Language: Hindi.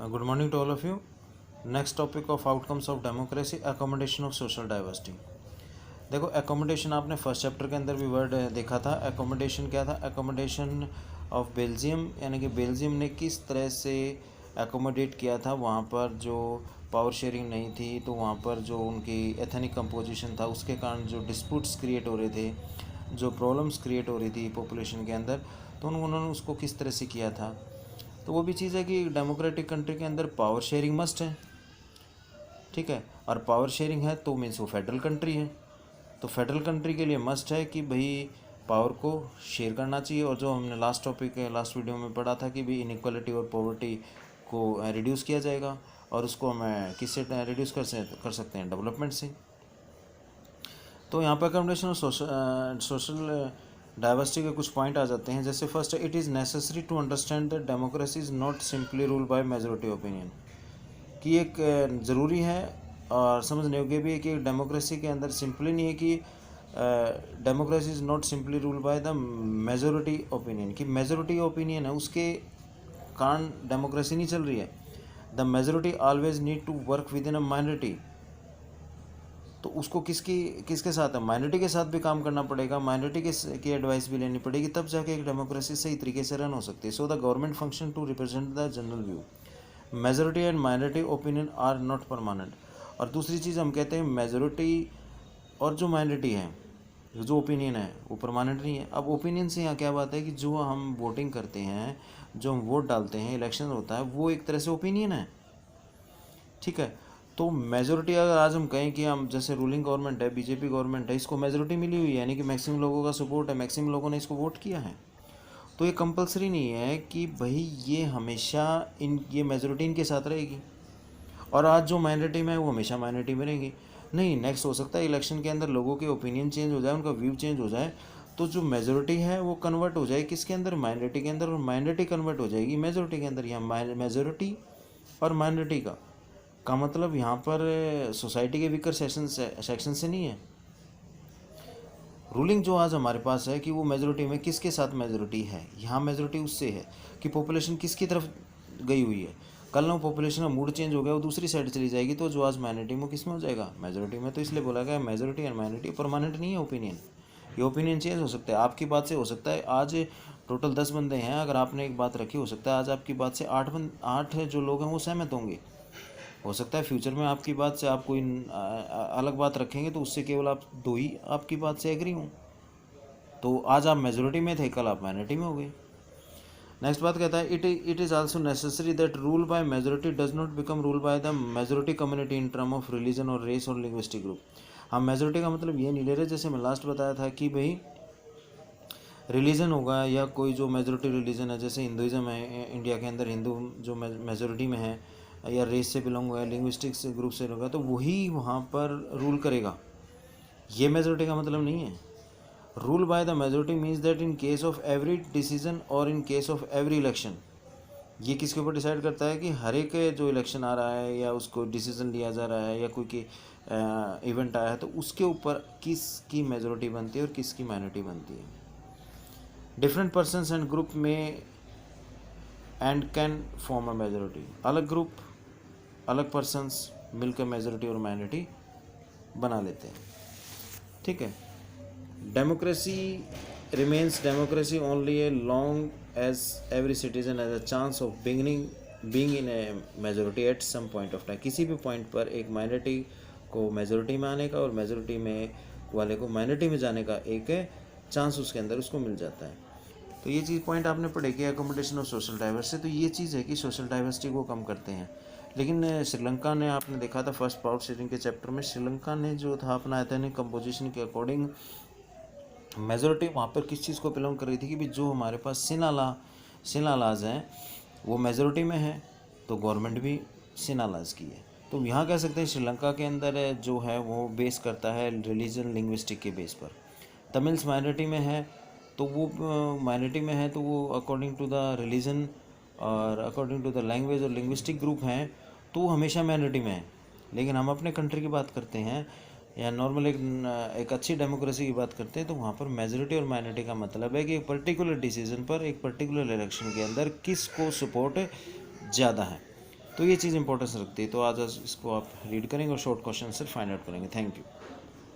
Good morning to all of you. Next topic of outcomes of democracy, accommodation of social diversity. देखो accommodation आपने फर्स्ट चैप्टर के अंदर भी वर्ड देखा था। accommodation क्या था? accommodation ऑफ बेल्जियम, यानी कि बेल्जियम ने किस तरह से accommodate किया था वहाँ पर जो पावर शेयरिंग नहीं थी, तो वहाँ पर जो उनकी एथनिक कंपोजिशन था उसके कारण जो डिस्प्यूट्स क्रिएट हो रहे थे, जो प्रॉब्लम्स क्रिएट हो रही थी पॉपुलेशन के अंदर, तो उन्होंने उसको किस तरह से किया था। तो वो भी चीज़ है कि डेमोक्रेटिक कंट्री के अंदर पावर शेयरिंग मस्ट है, ठीक है। और पावर शेयरिंग है तो मीन्स वो फेडरल कंट्री है, तो फेडरल कंट्री के लिए मस्ट है कि भाई पावर को शेयर करना चाहिए। और जो हमने लास्ट वीडियो में पढ़ा था कि भाई इनइक्वालिटी और पॉवर्टी को रिड्यूस किया जाएगा, और उसको हमें किससे रिड्यूस कर सकते हैं? डेवलपमेंट से। तो यहाँ पर अकोमोडेशन और सोशल डाइवर्सिटी के कुछ पॉइंट आ जाते हैं। जैसे first, it is necessary to understand that democracy is not simply rule by majority opinion, कि एक ज़रूरी है और समझने योग्य भी है कि डेमोक्रेसी के अंदर सिंपली नहीं है कि democracy is not simply rule by the majority opinion, कि मेजोरिटी ओपिनियन है उसके कारण डेमोक्रेसी नहीं चल रही है। The majority always need to work with in a minority, तो उसको किसके साथ है? माइनॉरिटी के साथ भी काम करना पड़ेगा, माइनॉरिटी की एडवाइस भी लेनी पड़ेगी, तब जाके एक डेमोक्रेसी सही तरीके से रन हो सकती है। So the government function to represent the general view, majority and minority opinion are not permanent. और दूसरी चीज़ हम कहते हैं मेजोरिटी और जो माइनॉरिटी है, जो ओपिनियन है वो परमानेंट नहीं है। अब ओपिनियन से यहाँ क्या बात है कि जो हम वोटिंग करते हैं, जो हम वोट डालते हैं, इलेक्शन होता है, वो एक तरह से ओपिनियन है, ठीक है। तो मेजोरिटी अगर आज हम कहें कि हम जैसे रूलिंग गवर्नमेंट है, बीजेपी गवर्नमेंट है, इसको मेजोरिटी मिली हुई है, यानी कि मैक्सिमम लोगों का सपोर्ट है, मैक्सिमम लोगों ने इसको वोट किया है, तो ये कंपलसरी नहीं है कि भाई ये हमेशा ये मेजोरिटी इनके साथ रहेगी और आज जो माइनॉरिटी में है वो हमेशा माइनॉरिटी में रहेंगी। नहीं, नेक्स्ट हो सकता है इलेक्शन के अंदर लोगों के ओपिनियन चेंज हो जाए, उनका व्यू चेंज हो जाए, तो जो मेजोरिटी है वो कन्वर्ट हो जाए किसके अंदर? माइनॉरिटी के अंदर, और माइनॉरिटी कन्वर्ट हो जाएगी मेजोरिटी के अंदर। यहाँ मेजोरिटी और माइनॉरिटी का मतलब यहाँ पर सोसाइटी के वीकर सेक्शन से नहीं है। रूलिंग जो आज हमारे पास है कि वो मेजोरिटी में किसके साथ मेजोरिटी है, यहाँ मेजोरिटी उससे है कि पॉपुलेशन किसकी तरफ गई हुई है। कल ना पॉपुलेशन का मूड चेंज हो गया, वो दूसरी साइड चली जाएगी, तो जो आज माइनॉरिटी में किस में हो जाएगा? मेजोरिटी में। तो इसलिए बोला गया मेजोरिटी एंड माइनॉरिटी परमानेंट नहीं है ओपिनियन, ये ओपिनियन चेंज हो सकता है। आपकी बात से हो सकता है आज टोटल 10 बंदे हैं, अगर आपने एक बात रखी, हो सकता है आज आपकी बात से 8 जो लोग हैं वो सहमत होंगे। हो सकता है फ्यूचर में आपकी बात से आप कोई अलग बात रखेंगे तो उससे केवल आप 2 ही आपकी बात से एग्री हों। तो आज आप मेजोरिटी में थे, कल आप माइनॉरिटी में हो गए। नेक्स्ट बात कहता है it is also necessary that rule by majority does not become rule by the majority community in term of religion और रेस और लिंग्विस्टिक ग्रुप। हम मेजोरिटी का मतलब ये नहीं ले रहे, जैसे मैं लास्ट बताया था कि भाई रिलीजन होगा या कोई जो मेजोरिटी रिलीजन है, जैसे हिंदुज़म है, इंडिया के अंदर हिंदू जो मेजोरिटी में है, या रेस से बिलोंग हुआ है, लिंग्विस्टिक्स ग्रुप से होगा, तो वही वहाँ पर रूल करेगा। ये मेजोरिटी का मतलब नहीं है। Rule by the majority means that in case of every decision और in case of every election, ये किसके ऊपर डिसाइड करता है कि हर एक जो इलेक्शन आ रहा है या उसको डिसीजन लिया जा रहा है या कोई की इवेंट आया है, तो उसके ऊपर किसकी मेजोरिटी बनती है और किसकी माइनॉरिटी बनती है। डिफरेंट पर्सनस एंड ग्रुप में and can form a majority, अलग ग्रुप अलग पर्सनस मिलकर मेजोरिटी और माइनॉरिटी बना लेते हैं, ठीक है। Democracy remains democracy only a long as every citizen has a chance of being in a majority at some point of time. किसी भी पॉइंट पर एक माइनॉरिटी को मेजोरिटी में आने का और मेजोरिटी में वाले को माइनॉरिटी में जाने का एक चांस उसके अंदर उसको मिल जाता है। तो ये चीज़ पॉइंट आपने पढ़े कि अकोमोडेशन ऑफ सोशल डाइवर्सिटी, तो ये चीज़ है कि सोशल डाइवर्सिटी को कम करते हैं। लेकिन श्रीलंका ने, आपने देखा था फर्स्ट पावर शेयरिंग के चैप्टर में, श्रीलंका ने जो था अपना एथनिक कंपोजिशन के अकॉर्डिंग मेजोरिटी वहाँ पर किस चीज़ को बिलोंग कर रही थी कि जो हमारे पास सिनालाज हैं वो मेजोरिटी में है, तो गवर्नमेंट भी सिनालाज की है। तो यहाँ कह सकते हैं श्रीलंका के अंदर जो है वो बेस करता है रिलीजन लिंग्विस्टिक के बेस पर। तमिल्स माइनॉरिटी में है, तो वो माइनॉरिटी में है तो वो अकॉर्डिंग टू द रिलीजन और अकॉर्डिंग टू द लैंग्वेज और लिंग्विस्टिक ग्रुप हैं, तो वो हमेशा माइनॉरिटी में है। लेकिन हम अपने कंट्री की बात करते हैं या नॉर्मल एक अच्छी डेमोक्रेसी की बात करते हैं, तो वहाँ पर मेजोरिटी और माइनॉरिटी का मतलब है कि एक पर्टिकुलर डिसीजन पर एक पर्टिकुलर इलेक्शन के अंदर किसको सपोर्ट ज़्यादा है। तो ये चीज़ इंपॉर्टेंस रखती है। तो आज इसको आप रीड करेंगे और short question answer find out करेंगे। Thank you.